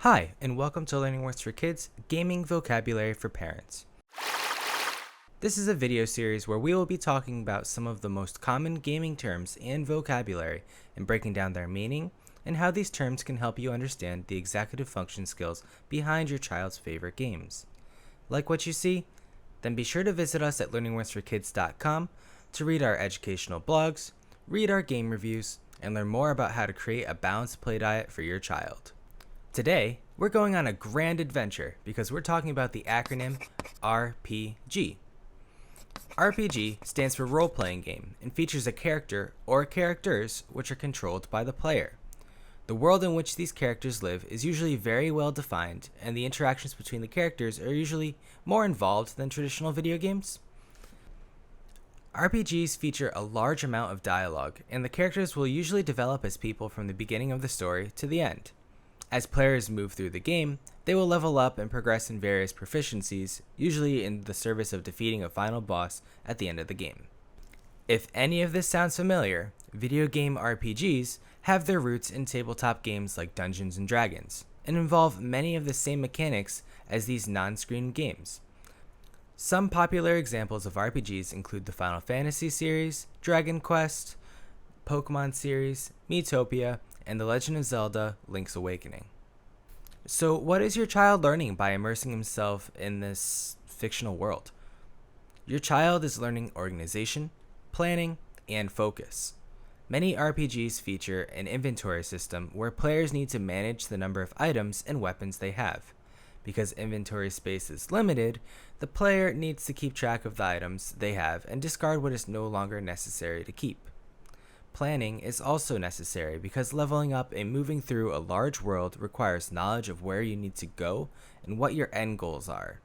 Hi, and welcome to LearningWorks for Kids, Gaming Vocabulary for Parents. This is a video series where we will be talking about some of the most common gaming terms and vocabulary and breaking down their meaning and how these terms can help you understand the executive function skills behind your child's favorite games. Like what you see? Then be sure to visit us at learningworksforkids.com to read our educational blogs, read our game reviews, and learn more about how to create a balanced play diet for your child. Today, we're going on a grand adventure because we're talking about the acronym RPG. RPG stands for role-playing game and features a character or characters which are controlled by the player. The world in which these characters live is usually very well defined, and the interactions between the characters are usually more involved than traditional video games. RPGs feature a large amount of dialogue, and the characters will usually develop as people from the beginning of the story to the end. As players move through the game, they will level up and progress in various proficiencies, usually in the service of defeating a final boss at the end of the game. If any of this sounds familiar, video game RPGs have their roots in tabletop games like Dungeons & Dragons, and involve many of the same mechanics as these non-screen games. Some popular examples of RPGs include the Final Fantasy series, Dragon Quest, Pokemon series, Miitopia, and The Legend of Zelda: Link's Awakening. So, what is your child learning by immersing himself in this fictional world? Your child is learning organization, planning, and focus. Many RPGs feature an inventory system where players need to manage the number of items and weapons they have. Because inventory space is limited, the player needs to keep track of the items they have and discard what is no longer necessary to keep. Planning is also necessary because leveling up and moving through a large world requires knowledge of where you need to go and what your end goals are.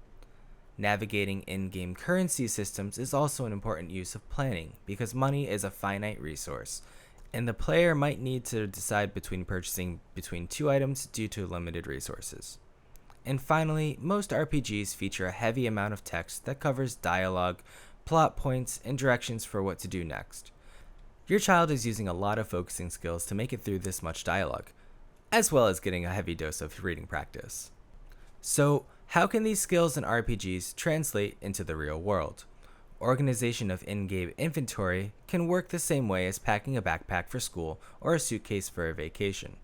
Navigating in-game currency systems is also an important use of planning because money is a finite resource, and the player might need to decide between purchasing between two items due to limited resources. And finally, most RPGs feature a heavy amount of text that covers dialogue, plot points, and directions for what to do next. Your child is using a lot of focusing skills to make it through this much dialogue, as well as getting a heavy dose of reading practice. So, how can these skills in RPGs translate into the real world? Organization of in-game inventory can work the same way as packing a backpack for school or a suitcase for a vacation.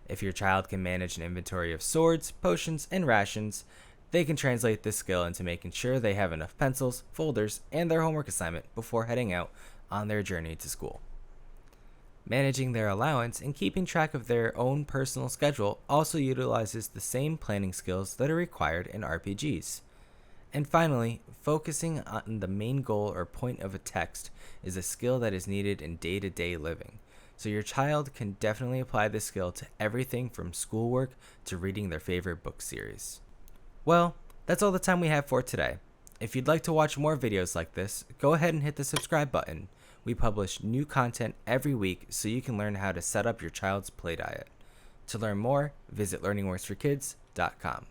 If your child can manage an inventory of swords, potions, and rations, they can translate this skill into making sure they have enough pencils, folders, and their homework assignment before heading out on their journey to school. Managing their allowance and keeping track of their own personal schedule also utilizes the same planning skills that are required in RPGs. And finally, focusing on the main goal or point of a text is a skill that is needed in day-to-day living. So your child can definitely apply this skill to everything from schoolwork to reading their favorite book series. Well, that's all the time we have for today. If you'd like to watch more videos like this, go ahead and hit the subscribe button. We publish new content every week so you can learn how to set up your child's play diet. To learn more, visit learningworksforkids.com.